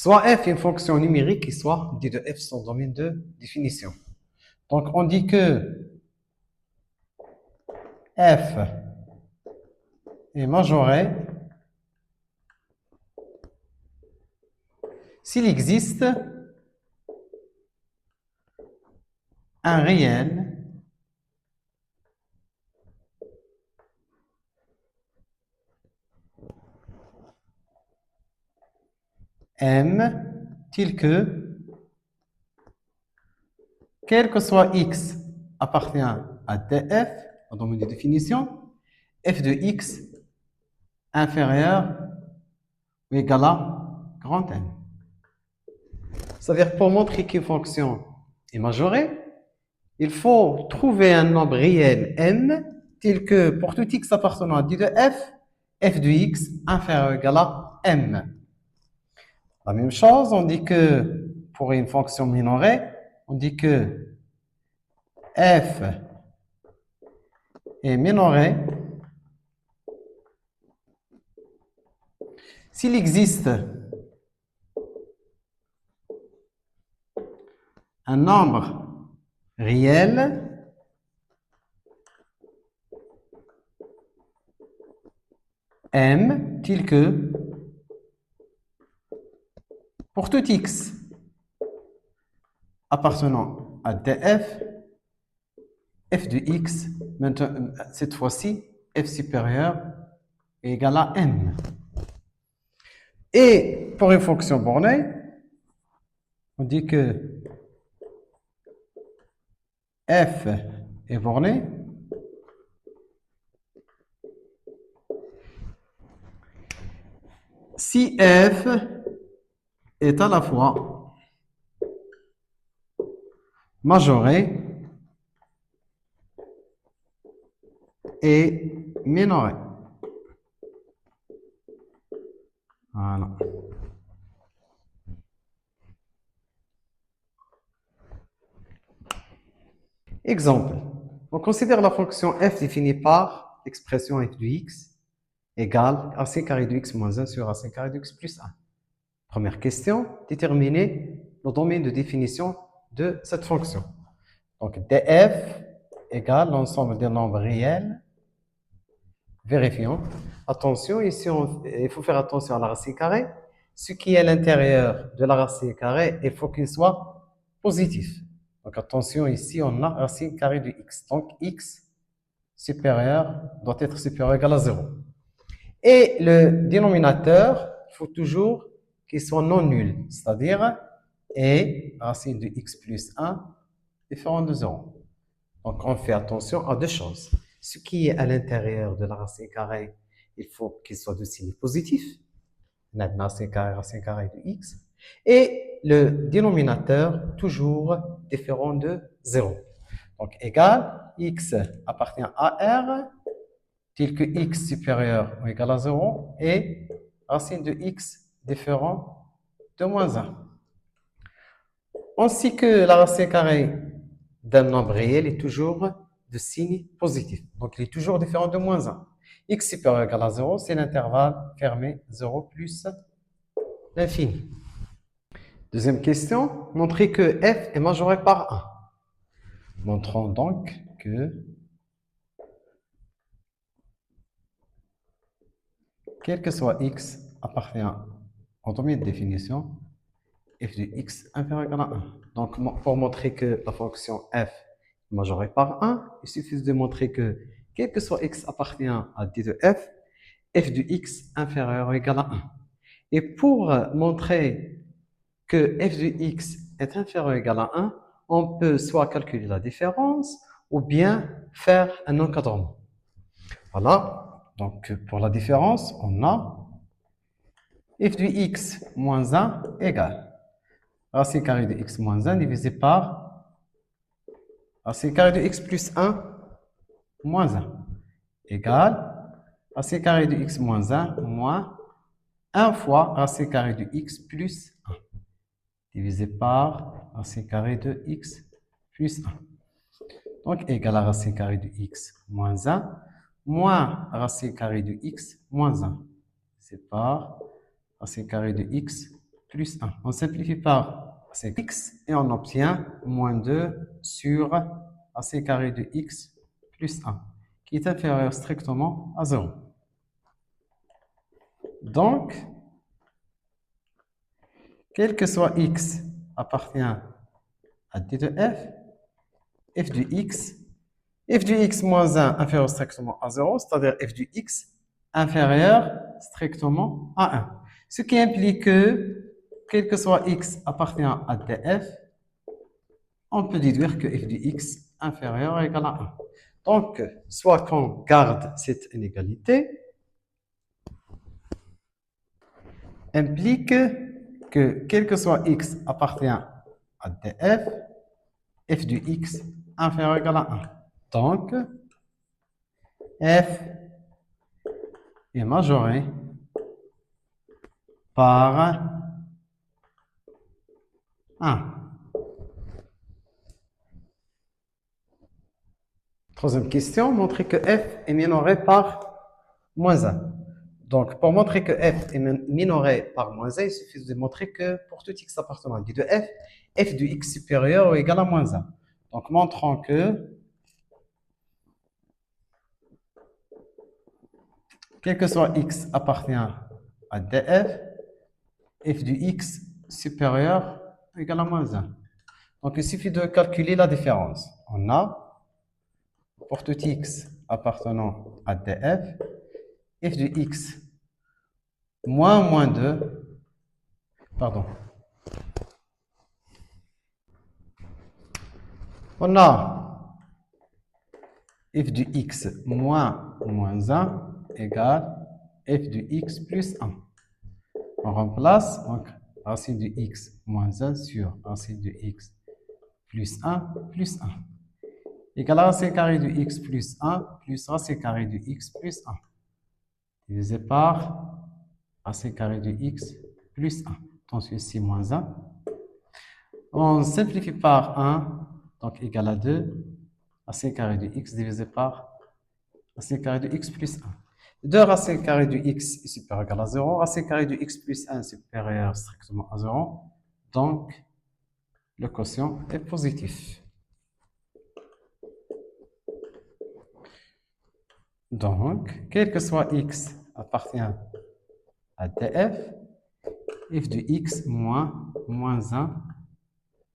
Soit f est une fonction numérique, et soit d de f son domaine de définition. Donc, on dit que f est majoré s'il existe un réel m tel que, quel que soit x appartient à df, au domaine de définition, f de x inférieur ou égal à grand M. C'est-à-dire, pour montrer qu'une fonction est majorée, il faut trouver un nombre réel m tel que pour tout x appartenant à d de f de x inférieur ou égal à m. La même chose, on dit que pour une fonction minorée, on dit que f est minoré s'il existe un nombre réel m tel que pour tout x appartenant à df, f de x, maintenant, cette fois-ci, f supérieur est égal à m. Et pour une fonction bornée, on dit que f est borné si f est à la fois majoré et minoré. Voilà. Exemple. On considère la fonction f définie par l'expression f de x égale racine carrée de x moins 1 sur racine carrée de x plus 1. Première question, déterminer le domaine de définition de cette fonction. Donc, df égale l'ensemble des nombres réels. Vérifions. Attention, ici, il faut faire attention à la racine carrée. Ce qui est à l'intérieur de la racine carrée, il faut qu'il soit positif. Donc, attention, ici, on a racine carrée de x. Donc, x supérieur doit être supérieur ou égal à 0. Et le dénominateur, il faut toujours qu'il soit non nul, c'est-à-dire et racine de x plus 1 différent de 0. Donc, on fait attention à deux choses. Ce qui est à l'intérieur de la racine carrée, il faut qu'il soit de signe positif. Racine carrée de x. Et le dénominateur, toujours différent de 0. Donc, égal, x appartient à R, tel que x supérieur ou égal à 0, et racine de x différent de moins 1. On sait que la racine carrée d'un nombre réel est toujours de signe positif. Donc, il est toujours différent de moins 1. X supérieur ou égal à 0, c'est l'intervalle fermé 0 plus l'infini. Deuxième question, montrer que f est majoré par 1. Montrons donc que quel que soit x appartient au domaine de définition, f de x inférieur ou égal à 1. Donc, pour montrer que la fonction f est majorée par 1, il suffit de montrer que quel que soit x appartient à d de f de x inférieur ou égal à 1. Et pour montrer que f de x est inférieur ou égal à 1, on peut soit calculer la différence ou bien faire un encadrement. Voilà. Donc, pour la différence, on a f de x moins 1 égale racine carrée de x moins 1 divisé par racine carrée de x plus 1 moins 1 égale racine carrée de x moins 1 moins 1 fois racine carrée de x plus 1 divisé par racine carrée de x plus 1. Donc, égal à racine carrée de x moins 1 moins racine carrée de x moins 1. C'est par racine carrée de x plus 1. On simplifie par racine x et on obtient moins 2 sur racine carrée de x plus 1, qui est inférieur strictement à 0. Donc, quel que soit x appartient à d de f du x moins 1 inférieur strictement à 0, c'est-à-dire f du x inférieur strictement à 1. Ce qui implique que, quel que soit x appartient à df, on peut déduire que f du x inférieur ou égal à 1. Donc, soit qu'on garde cette inégalité, implique que, quel que soit x appartient à df, f du x inférieur ou égal à 1. Donc, f est majoré par 1. Troisième question, montrer que f est minoré par moins 1. Donc, pour montrer que f est minoré par moins 1, il suffit de montrer que pour tout x appartenant à d de f du x supérieur ou égal à moins 1. Donc, montrons que, quel que soit x appartient à df, f du x supérieur ou égal à moins 1. Donc, il suffit de calculer la différence. On a, pour tout x appartenant à df, f de x moins 2, pardon. On a f de x moins 1 égale f de x plus 1. On remplace donc racine de x moins 1 sur racine de x plus 1 égale racine carrée de x plus 1 plus racine carrée de x plus 1 divisé par racine carrée de x plus 1. Donc ceci moins 1. On simplifie par 1, donc égal à 2, racine carrée de x divisé par racine carrée de x plus 1. 2 racine carrée de x est supérieur ou égal à 0, racine carrée de x plus 1 supérieur strictement à 0. Donc, le quotient est positif. Donc, quel que soit x appartient à df, f de x moins 1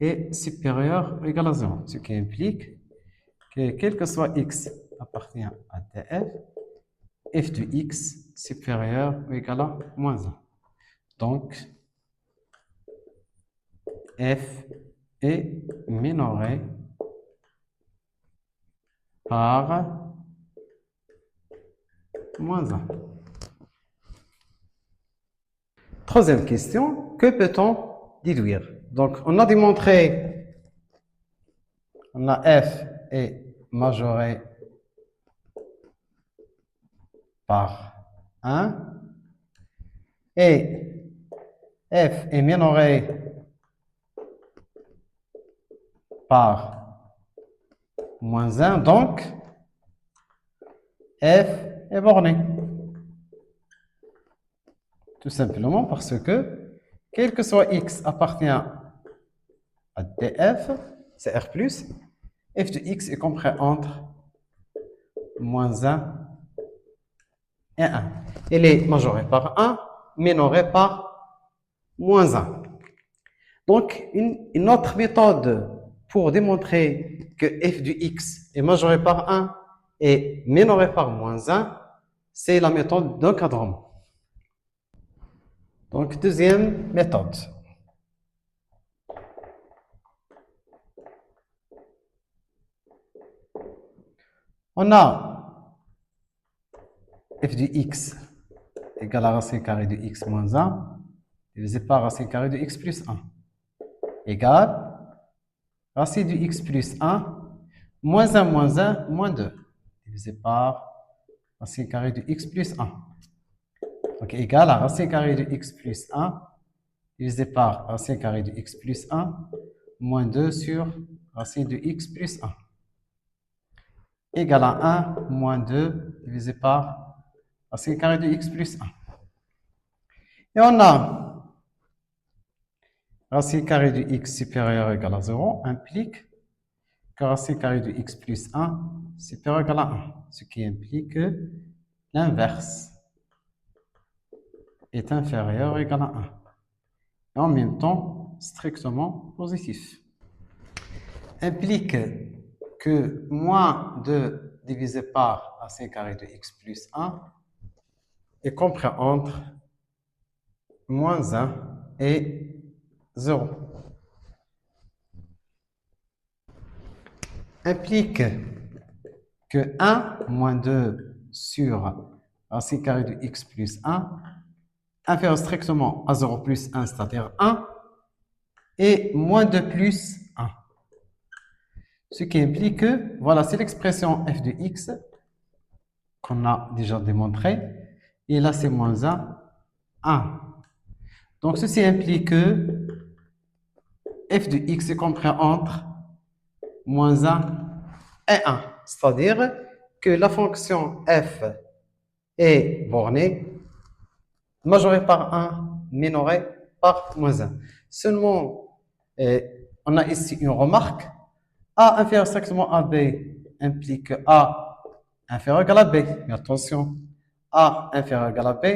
est supérieur ou égal à 0. Ce qui implique que quel que soit x appartient à df, f de x supérieur ou égal à moins 1. Donc, f est minoré par moins 1. Troisième question, que peut-on déduire? Donc, on a démontré, on a f est majoré par 1 et f est minoré par moins 1, donc f est borné. Tout simplement parce que, quel que soit x appartient à df, c'est R+, f de x est compris entre moins 1 et 1. Il est majoré par 1, minoré par moins 1. Donc, une autre méthode pour démontrer que f de x est majoré par 1 et minoré par moins 1, c'est la méthode d'encadrement. Donc, deuxième méthode. On a f de x égale à racine carrée de x moins 1 divisé par racine carrée de x plus 1 égale racine de x plus 1 moins 1 moins 2 divisé par racine carrée de x plus 1. Donc égal à racine carrée de x plus 1 divisé par racine carrée de x plus 1 moins 2 sur racine de x plus 1 égal à 1 moins 2 divisé par racine carrée de x plus 1. Et on a racine carrée de x supérieur ou égal à 0 implique que racine carrée de x plus 1 supérieur ou égal à 1, ce qui implique que l'inverse est inférieur ou égal à 1. Et en même temps, strictement positif. Implique que moins 2 divisé par racine carrée de x plus 1 est compris entre moins 1 et 0. Implique que 1 moins 2 sur racine carrée de x plus 1 inférieur strictement à 0 plus 1, c'est-à-dire 1, et moins 2 plus 1. Ce qui implique que, voilà, c'est l'expression f de x qu'on a déjà démontré, et là c'est moins 1, 1. Donc ceci implique que f de x est compris entre moins 1 et 1, c'est-à-dire que la fonction f est bornée, majorée par 1, minorée par moins 1. Seulement, on a ici une remarque. A inférieur strictement à B implique A inférieur égal à B. Mais attention, A inférieur égal à B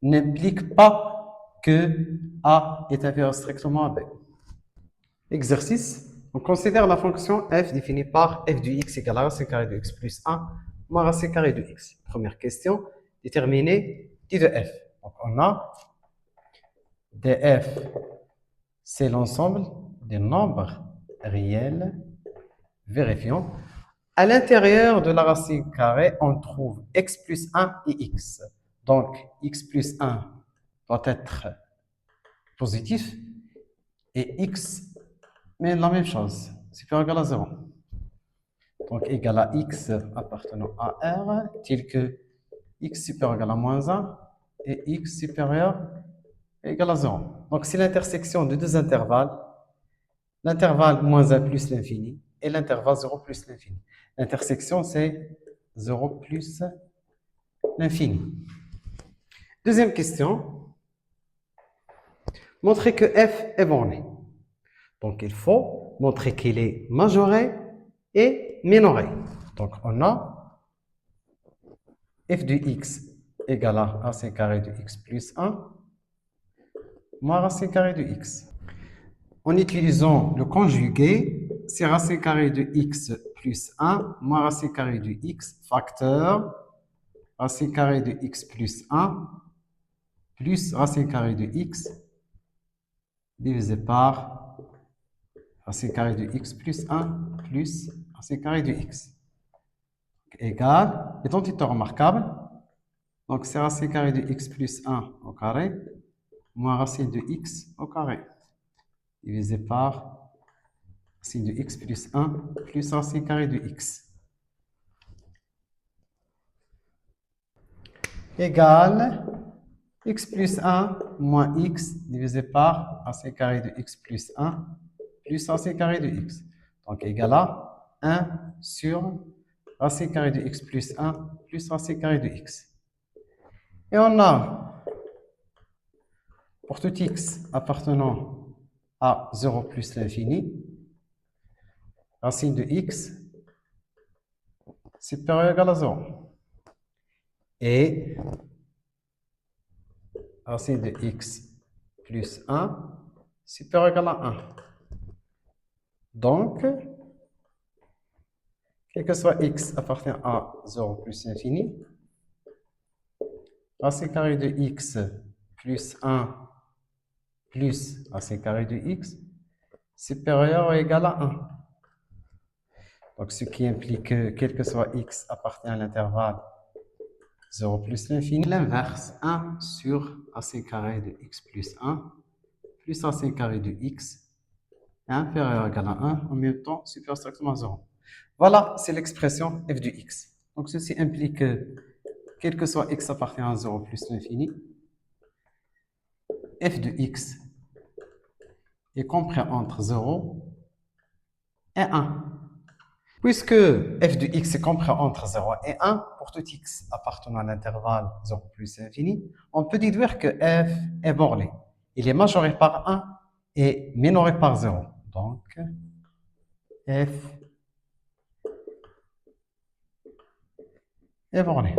n'implique pas que A est inférieur strictement à B. Exercice. On considère la fonction f définie par f de x égale à racine carrée de x plus 1 moins racine carrée de x. Première question, déterminer d de f. Donc on a df, c'est l'ensemble des nombres réels vérifions. À l'intérieur de la racine carrée, on trouve x plus 1 et x. Donc, x plus 1 doit être positif et x, mais la même chose, supérieur ou égal à 0. Donc, égal à x appartenant à R, tel que x supérieur ou égal à moins 1 et x supérieur ou égal à 0. Donc, c'est l'intersection de deux intervalles, l'intervalle moins 1 plus l'infini et l'intervalle 0 plus l'infini. L'intersection, c'est 0 plus l'infini. Deuxième question. Montrer que f est borné. Donc, il faut montrer qu'il est majoré et minoré. Donc, on a f de x égale à racine carrée de x plus 1 moins racine carrée de x. En utilisant le conjugué, c'est racine carrée de x plus 1 moins racine carrée de x facteur racine carrée de x plus 1 plus racine carrée de x divisé par racine carrée de x plus 1 plus racine carrée de x égale identité remarquable. Donc c'est racine carrée de x plus 1 au carré moins racine de x au carré divisé par racine de x plus 1 plus racine carrée de x égale x plus 1 moins x divisé par racine carrée de x plus 1 plus racine carrée de x. Donc égal à 1 sur racine carrée de x plus 1 plus racine carrée de x. Et on a pour tout x appartenant à 0 plus l'infini, racine de x supérieure ou égale à 0. Et racine de x plus 1 supérieur ou égal à 1. Donc, quel que soit x appartient à 0 plus l'infini, racine carrée de x plus 1 plus racine carrée de x supérieur ou égal à 1. Donc, ce qui implique que quel que soit x appartient à l'intervalle 0 plus l'infini, l'inverse 1 sur racine carrée de x plus 1 plus racine carrée de x inférieur ou égal à 1 en même temps supérieur strictement à 0. Voilà, c'est l'expression f de x. Donc, ceci implique que quel que soit x appartient à 0 plus l'infini, f de x est compris entre 0 et 1. Puisque f de x est compris entre 0 et 1, pour tout x appartenant à l'intervalle 0 plus l'infini, on peut déduire que f est borné. Il est majoré par 1 est minoré par 0. Donc, f est borné.